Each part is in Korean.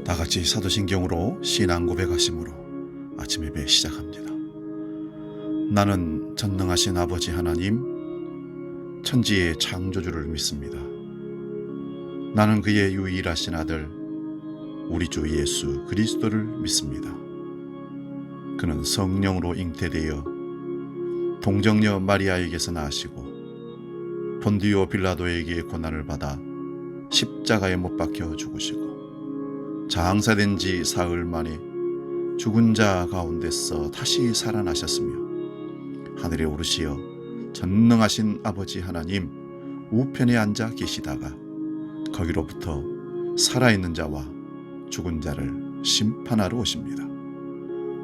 다같이 사도신경으로 신앙 고백하심으로 아침 예배 시작합니다. 나는 전능하신 아버지 하나님, 천지의 창조주를 믿습니다. 나는 그의 유일하신 아들, 우리 주 예수 그리스도를 믿습니다. 그는 성령으로 잉태되어 동정녀 마리아에게서 나시고 본디오 빌라도에게 고난을 받아 십자가에 못 박혀 죽으시고 장사된 지 사흘 만에 죽은 자 가운데서 다시 살아나셨으며 하늘에 오르시어 전능하신 아버지 하나님 우편에 앉아 계시다가 거기로부터 살아있는 자와 죽은 자를 심판하러 오십니다.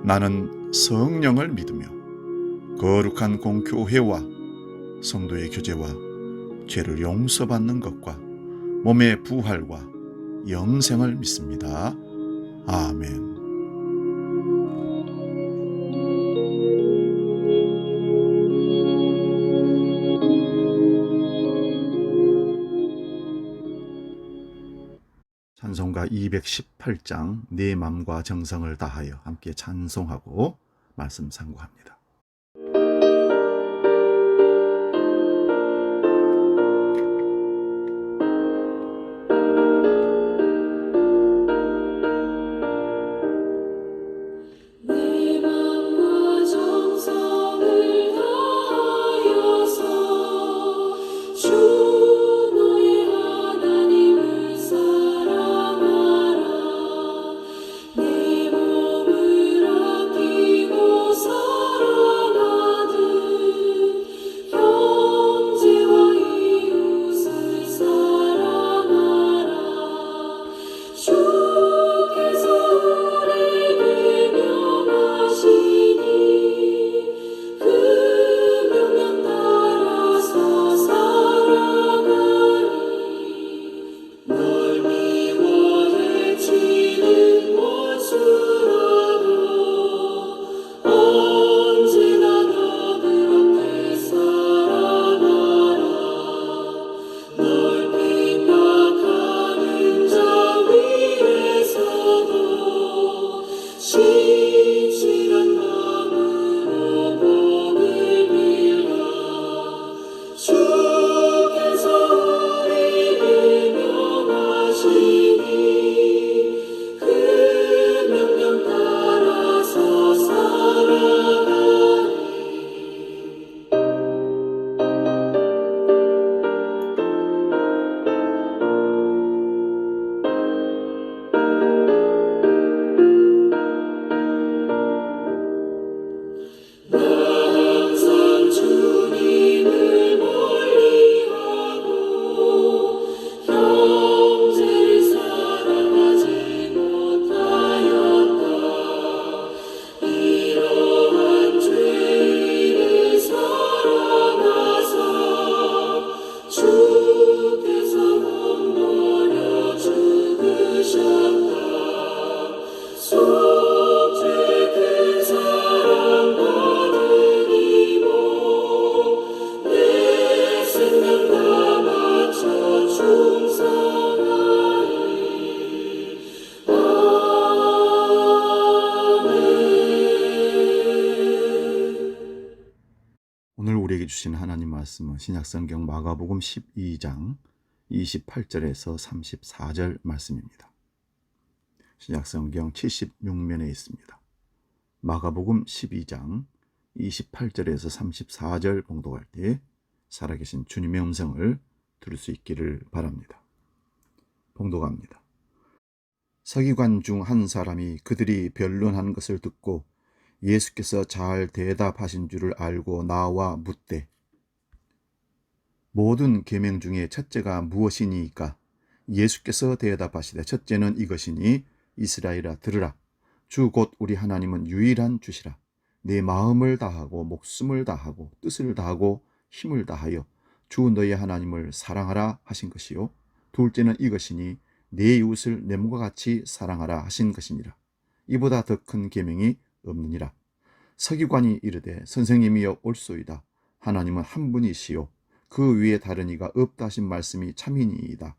나는 성령을 믿으며 거룩한 공교회와 성도의 교제와 죄를 용서받는 것과 몸의 부활과 영생을 믿습니다. 아멘. 찬송가 218장 내 맘과 정성을 다하여 함께 찬송하고 말씀 상고합니다. 오늘 우리에게 주신 하나님 말씀은 신약성경 마가복음 12장 28절에서 34절 말씀입니다. 신약성경 76면에 있습니다. 마가복음 12장 28절에서 34절 봉독할 때 살아계신 주님의 음성을 들을 수 있기를 바랍니다. 봉독합니다. 서기관 중 한 사람이 그들이 변론한 것을 듣고 예수께서 잘 대답하신 줄을 알고 나와 묻되 모든 계명 중에 첫째가 무엇이니이까? 예수께서 대답하시되 첫째는 이것이니 이스라엘아 들으라. 주 곧 우리 하나님은 유일한 주시라. 내 마음을 다하고 목숨을 다하고 뜻을 다하고 힘을 다하여 주 너의 하나님을 사랑하라 하신 것이요. 둘째는 이것이니 내 이웃을 내 몸과 같이 사랑하라 하신 것이니라. 이보다 더 큰 계명이 없느니라. 서기관이 이르되 선생님이여 옳소이다. 하나님은 한 분이시요 그 위에 다른 이가 없다 하신 말씀이 참이니이다.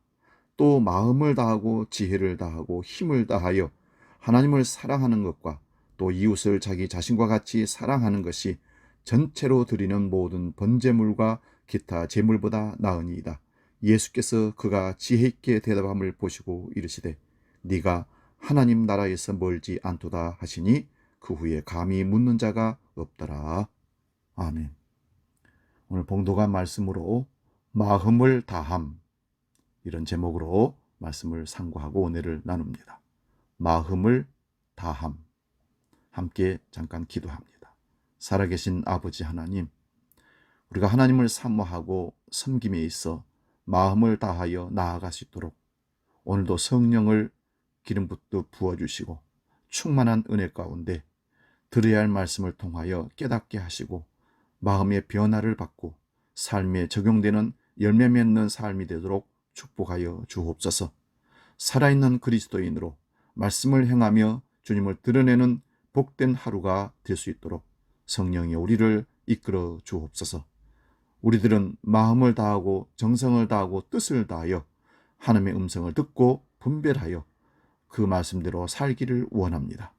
또 마음을 다하고 지혜를 다하고 힘을 다하여 하나님을 사랑하는 것과 또 이웃을 자기 자신과 같이 사랑하는 것이 전체로 드리는 모든 번제물과 기타 제물보다 나으니이다. 예수께서 그가 지혜 있게 대답함을 보시고 이르시되 네가 하나님 나라에서 멀지 않도다 하시니 그 후에 감히 묻는 자가 없더라. 아멘. 오늘 봉독한 말씀으로 마음을 다함, 이런 제목으로 말씀을 상고하고 은혜를 나눕니다. 마음을 다함. 함께 잠깐 기도합니다. 살아계신 아버지 하나님, 우리가 하나님을 사모하고 섬김에 있어 마음을 다하여 나아갈 수 있도록 오늘도 성령을 기름 붓듯 부어주시고 충만한 은혜 가운데 들어야 할 말씀을 통하여 깨닫게 하시고 마음의 변화를 받고 삶에 적용되는 열매 맺는 삶이 되도록 축복하여 주옵소서. 살아있는 그리스도인으로 말씀을 행하며 주님을 드러내는 복된 하루가 될 수 있도록 성령이 우리를 이끌어 주옵소서. 우리들은 마음을 다하고 정성을 다하고 뜻을 다하여 하나님의 음성을 듣고 분별하여 그 말씀대로 살기를 원합니다.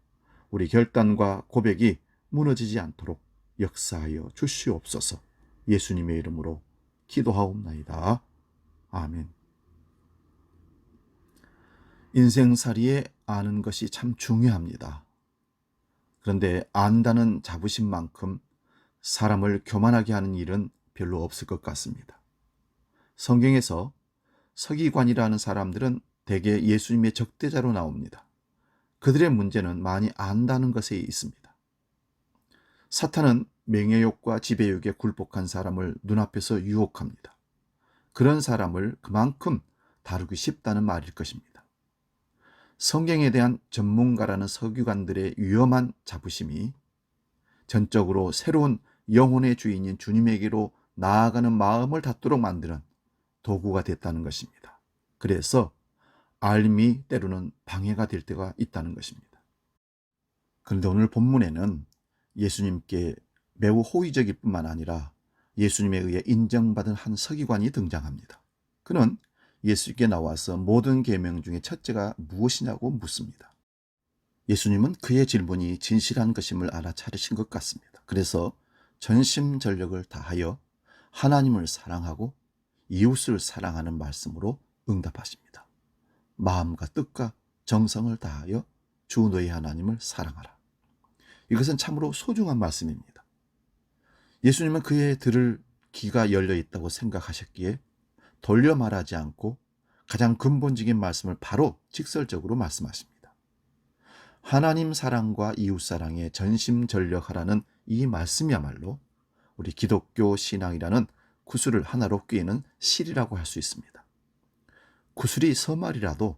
우리 결단과 고백이 무너지지 않도록 역사하여 주시옵소서. 예수님의 이름으로 기도하옵나이다. 아멘. 인생살이에 아는 것이 참 중요합니다. 그런데 안다는 자부심만큼 사람을 교만하게 하는 일은 별로 없을 것 같습니다. 성경에서 서기관이라는 사람들은 대개 예수님의 적대자로 나옵니다. 그들의 문제는 많이 안다는 것에 있습니다. 사탄은 명예욕과 지배욕에 굴복한 사람을 눈앞에서 유혹합니다. 그런 사람을 그만큼 다루기 쉽다는 말일 것입니다. 성경에 대한 전문가라는 서기관들의 위험한 자부심이 전적으로 새로운 영혼의 주인인 주님에게로 나아가는 마음을 닫도록 만드는 도구가 됐다는 것입니다. 그래서 알림이 때로는 방해가 될 때가 있다는 것입니다. 그런데 오늘 본문에는 예수님께 매우 호의적일 뿐만 아니라 예수님에 의해 인정받은 한 서기관이 등장합니다. 그는 예수께 나와서 모든 계명 중에 첫째가 무엇이냐고 묻습니다. 예수님은 그의 질문이 진실한 것임을 알아차리신 것 같습니다. 그래서 전심전력을 다하여 하나님을 사랑하고 이웃을 사랑하는 말씀으로 응답하십니다. 마음과 뜻과 정성을 다하여 주 너희 하나님을 사랑하라. 이것은 참으로 소중한 말씀입니다. 예수님은 그의 들을 귀가 열려 있다고 생각하셨기에 돌려 말하지 않고 가장 근본적인 말씀을 바로 직설적으로 말씀하십니다. 하나님 사랑과 이웃 사랑에 전심전력하라는 이 말씀이야말로 우리 기독교 신앙이라는 구슬을 하나로 꿰는 실이라고 할 수 있습니다. 구슬이 서말이라도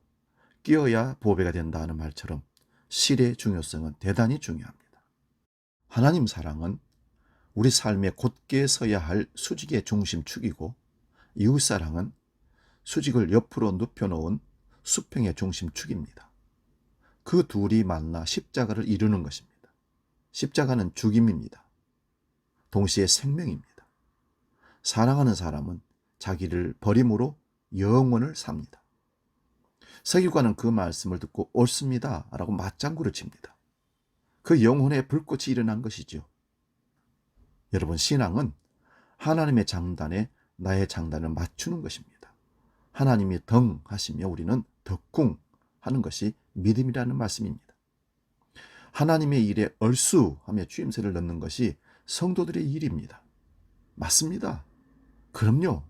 끼어야 보배가 된다 하는 말처럼 실의 중요성은 대단히 중요합니다. 하나님 사랑은 우리 삶에 곧게 서야 할 수직의 중심축이고 이웃사랑은 수직을 옆으로 눕혀놓은 수평의 중심축입니다. 그 둘이 만나 십자가를 이루는 것입니다. 십자가는 죽임입니다. 동시에 생명입니다. 사랑하는 사람은 자기를 버림으로 영원을 삽니다. 서기관은 그 말씀을 듣고 옳습니다 라고 맞장구를 칩니다. 그 영혼의 불꽃이 일어난 것이죠. 여러분, 신앙은 하나님의 장단에 나의 장단을 맞추는 것입니다. 하나님이 덩 하시며 우리는 덕궁 하는 것이 믿음이라는 말씀입니다. 하나님의 일에 얼쑤하며 추임새를 넣는 것이 성도들의 일입니다. 맞습니다. 그럼요.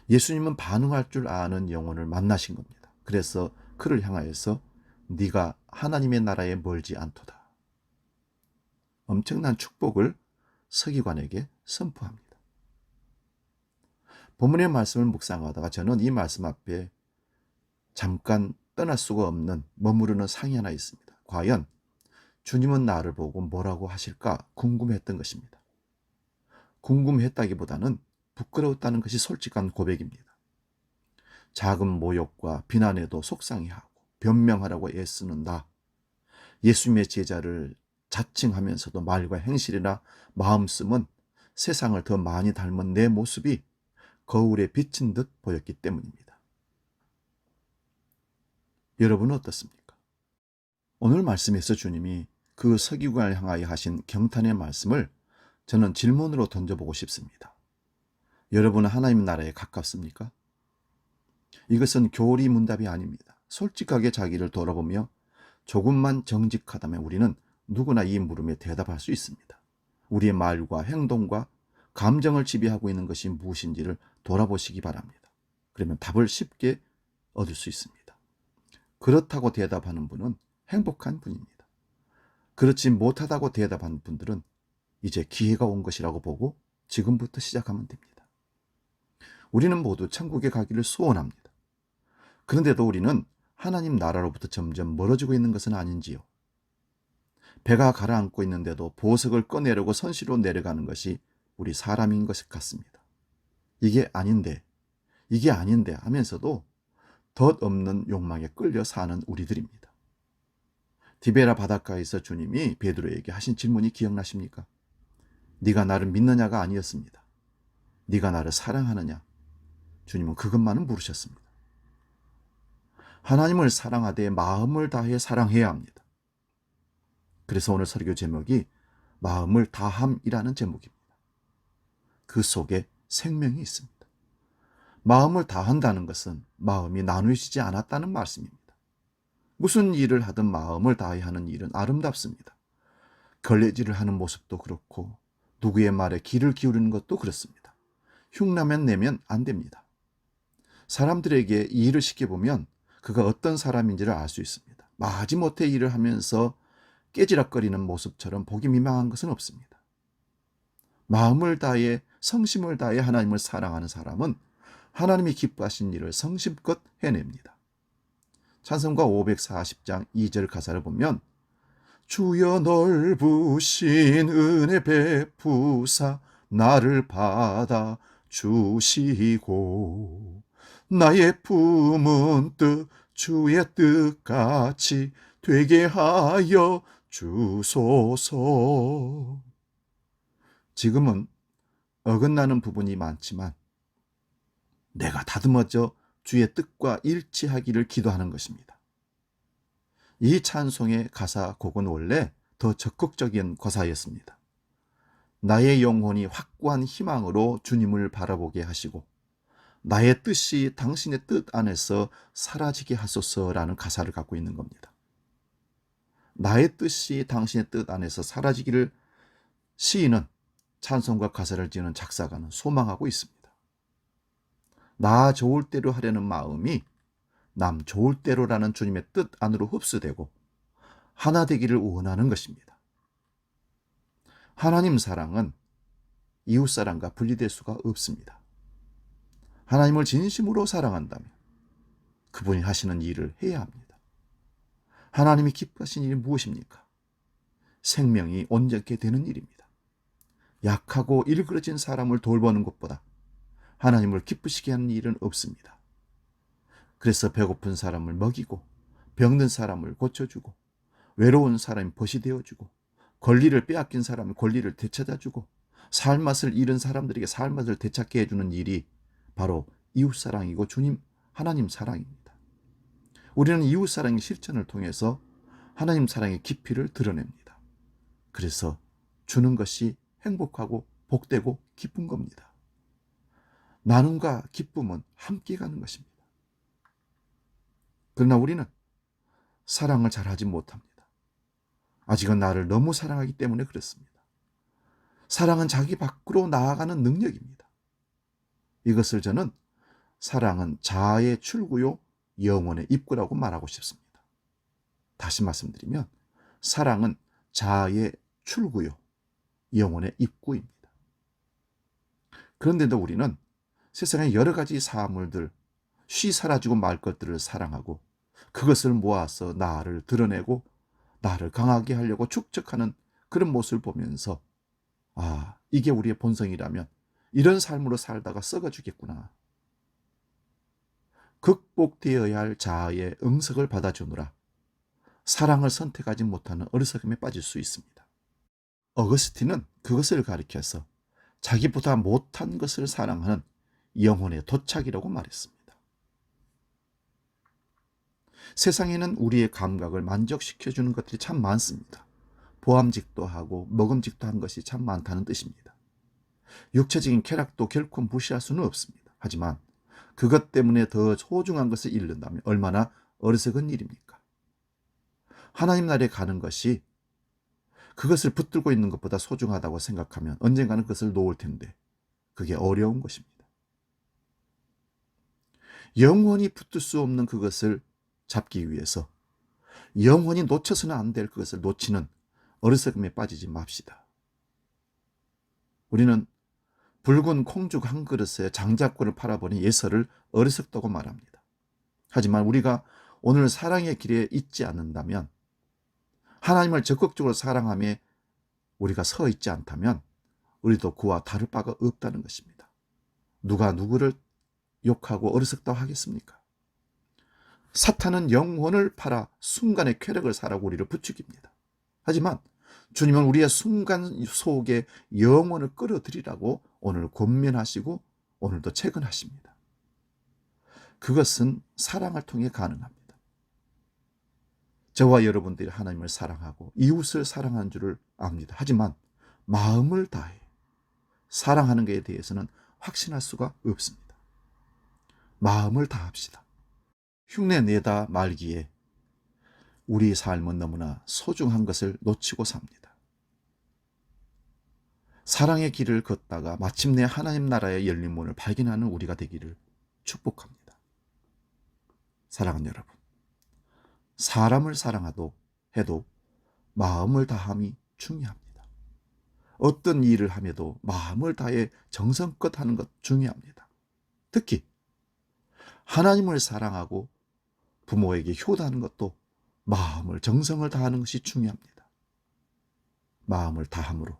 예수님은 반응할 줄 아는 영혼을 만나신 겁니다. 그래서 그를 향하여서 네가 하나님의 나라에 멀지 않도다. 엄청난 축복을 서기관에게 선포합니다. 본문의 말씀을 묵상하다가 저는 이 말씀 앞에 잠깐 떠날 수가 없는 머무르는 상이 하나 있습니다. 과연 주님은 나를 보고 뭐라고 하실까 궁금했던 것입니다. 궁금했다기보다는 부끄러웠다는 것이 솔직한 고백입니다. 작은 모욕과 비난에도 속상해하고 변명하라고 애쓰는 나, 예수님의 제자를 자칭하면서도 말과 행실이나 마음씀은 세상을 더 많이 닮은 내 모습이 거울에 비친 듯 보였기 때문입니다. 여러분은 어떻습니까? 오늘 말씀에서 주님이 그 서기관을 향하여 하신 경탄의 말씀을 저는 질문으로 던져보고 싶습니다. 여러분은 하나님 나라에 가깝습니까? 이것은 교리 문답이 아닙니다. 솔직하게 자기를 돌아보며 조금만 정직하다면 우리는 누구나 이 물음에 대답할 수 있습니다. 우리의 말과 행동과 감정을 지배하고 있는 것이 무엇인지를 돌아보시기 바랍니다. 그러면 답을 쉽게 얻을 수 있습니다. 그렇다고 대답하는 분은 행복한 분입니다. 그렇지 못하다고 대답하는 분들은 이제 기회가 온 것이라고 보고 지금부터 시작하면 됩니다. 우리는 모두 천국에 가기를 소원합니다. 그런데도 우리는 하나님 나라로부터 점점 멀어지고 있는 것은 아닌지요? 배가 가라앉고 있는데도 보석을 꺼내려고 선시로 내려가는 것이 우리 사람인 것 같습니다. 이게 아닌데 하면서도 덧없는 욕망에 끌려 사는 우리들입니다. 디베라 바닷가에서 주님이 베드로에게 하신 질문이 기억나십니까? 네가 나를 믿느냐가 아니었습니다. 네가 나를 사랑하느냐? 주님은 그것만은 물으셨습니다. 하나님을 사랑하되 마음을 다해 사랑해야 합니다. 그래서 오늘 설교 제목이 마음을 다함이라는 제목입니다. 그 속에 생명이 있습니다. 마음을 다한다는 것은 마음이 나누어지지 않았다는 말씀입니다. 무슨 일을 하든 마음을 다해 하는 일은 아름답습니다. 걸레질을 하는 모습도 그렇고 누구의 말에 귀를 기울이는 것도 그렇습니다. 흉내만 내면 안 됩니다. 사람들에게 이 일을 시켜보면 그가 어떤 사람인지를 알 수 있습니다. 마지못해 일을 하면서 깨지락거리는 모습처럼 보기 민망한 것은 없습니다. 마음을 다해 성심을 다해 하나님을 사랑하는 사람은 하나님이 기뻐하신 일을 성심껏 해냅니다. 찬송가 540장 2절 가사를 보면 주여 넓으신 은혜 베푸사 나를 받아 주시고 나의 품은 뜻 주의 뜻같이 되게 하여 주소서. 지금은 어긋나는 부분이 많지만 내가 다듬어져 주의 뜻과 일치하기를 기도하는 것입니다. 이 찬송의 가사 곡은 원래 더 적극적인 가사였습니다. 나의 영혼이 확고한 희망으로 주님을 바라보게 하시고 나의 뜻이 당신의 뜻 안에서 사라지게 하소서라는 가사를 갖고 있는 겁니다. 나의 뜻이 당신의 뜻 안에서 사라지기를 시인은 찬송과 가사를 지은 작사가는 소망하고 있습니다. 나 좋을 대로 하려는 마음이 남 좋을 대로라는 주님의 뜻 안으로 흡수되고 하나 되기를 원하는 것입니다. 하나님 사랑은 이웃 사랑과 분리될 수가 없습니다. 하나님을 진심으로 사랑한다면 그분이 하시는 일을 해야 합니다. 하나님이 기뻐하신 일이 무엇입니까? 생명이 온전케 되는 일입니다. 약하고 일그러진 사람을 돌보는 것보다 하나님을 기쁘시게 하는 일은 없습니다. 그래서 배고픈 사람을 먹이고 병든 사람을 고쳐주고 외로운 사람이 벗이 되어주고 권리를 빼앗긴 사람의 권리를 되찾아주고 살맛을 잃은 사람들에게 살맛을 되찾게 해주는 일이 바로 이웃사랑이고 주님 하나님 사랑입니다. 우리는 이웃사랑의 실천을 통해서 하나님 사랑의 깊이를 드러냅니다. 그래서 주는 것이 행복하고 복되고 기쁜 겁니다. 나눔과 기쁨은 함께 가는 것입니다. 그러나 우리는 사랑을 잘하지 못합니다. 아직은 나를 너무 사랑하기 때문에 그렇습니다. 사랑은 자기 밖으로 나아가는 능력입니다. 이것을 저는 사랑은 자아의 출구요 영혼의 입구라고 말하고 싶습니다. 다시 말씀드리면 사랑은 자아의 출구요 영혼의 입구입니다. 그런데도 우리는 세상의 여러 가지 사물들, 쉬 사라지고 말 것들을 사랑하고 그것을 모아서 나를 드러내고 나를 강하게 하려고 축적하는 그런 모습을 보면서 이게 우리의 본성이라면 이런 삶으로 살다가 썩어 죽겠구나. 극복되어야 할 자아의 응석을 받아주느라 사랑을 선택하지 못하는 어리석음에 빠질 수 있습니다. 어거스틴은 그것을 가리켜서 자기보다 못한 것을 사랑하는 영혼의 도착이라고 말했습니다. 세상에는 우리의 감각을 만족시켜주는 것들이 참 많습니다. 보암직도 하고 먹음직도 한 것이 참 많다는 뜻입니다. 육체적인 쾌락도 결코 무시할 수는 없습니다. 하지만 그것 때문에 더 소중한 것을 잃는다면 얼마나 어리석은 일입니까? 하나님 나라에 가는 것이 그것을 붙들고 있는 것보다 소중하다고 생각하면 언젠가는 그것을 놓을 텐데 그게 어려운 것입니다. 영원히 붙들 수 없는 그것을 잡기 위해서 영원히 놓쳐서는 안 될 그것을 놓치는 어리석음에 빠지지 맙시다. 우리는 붉은 콩죽 한 그릇에 장작구를 팔아보니 예서를 어리석다고 말합니다. 하지만 우리가 오늘 사랑의 길에 있지 않는다면, 하나님을 적극적으로 사랑함에 우리가 서 있지 않다면 우리도 그와 다를 바가 없다는 것입니다. 누가 누구를 욕하고 어리석다고 하겠습니까? 사탄은 영혼을 팔아 순간의 쾌락을 사라고 우리를 부추깁니다. 하지만 주님은 우리의 순간 속에 영혼을 끌어들이라고 오늘 권면하시고 오늘도 채근하십니다. 그것은 사랑을 통해 가능합니다. 저와 여러분들이 하나님을 사랑하고 이웃을 사랑하는 줄을 압니다. 하지만 마음을 다해 사랑하는 것에 대해서는 확신할 수가 없습니다. 마음을 다합시다. 흉내 내다 말기에 우리 삶은 너무나 소중한 것을 놓치고 삽니다. 사랑의 길을 걷다가 마침내 하나님 나라의 열린 문을 발견하는 우리가 되기를 축복합니다. 사랑하는 여러분, 사람을 사랑하도 해도 마음을 다함이 중요합니다. 어떤 일을 함에도 마음을 다해 정성껏 하는 것 중요합니다. 특히 하나님을 사랑하고 부모에게 효도하는 것도 마음을 정성을 다하는 것이 중요합니다. 마음을 다함으로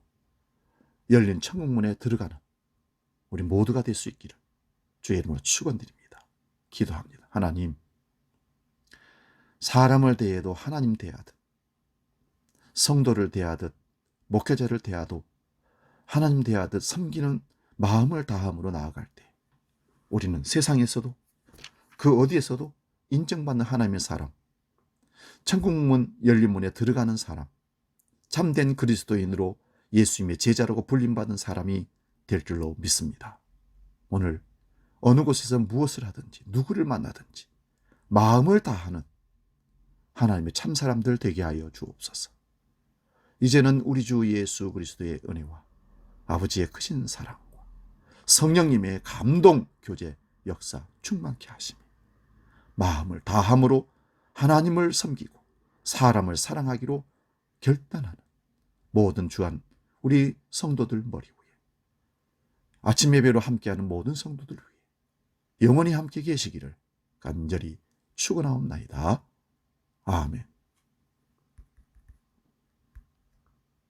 열린 천국문에 들어가는 우리 모두가 될 수 있기를 주의 이름으로 축원드립니다. 기도합니다. 하나님, 사람을 대해도 하나님 대하듯, 성도를 대하듯, 목회자를 대하도 하나님 대하듯 섬기는 마음을 다함으로 나아갈 때 우리는 세상에서도 그 어디에서도 인정받는 하나님의 사람, 천국문 열린 문에 들어가는 사람, 참된 그리스도인으로 예수님의 제자라고 불림받은 사람이 될 줄로 믿습니다. 오늘 어느 곳에서 무엇을 하든지 누구를 만나든지 마음을 다하는 하나님의 참사람들 되게 하여 주옵소서. 이제는 우리 주 예수 그리스도의 은혜와 아버지의 크신 사랑과 성령님의 감동 교제 역사 충만케 하시며 마음을 다함으로 하나님을 섬기고 사람을 사랑하기로 결단하는 모든 주한 우리 성도들 머리 위에, 아침 예배로 함께하는 모든 성도들 위해 영원히 함께 계시기를 간절히 축원하옵나이다. 아멘.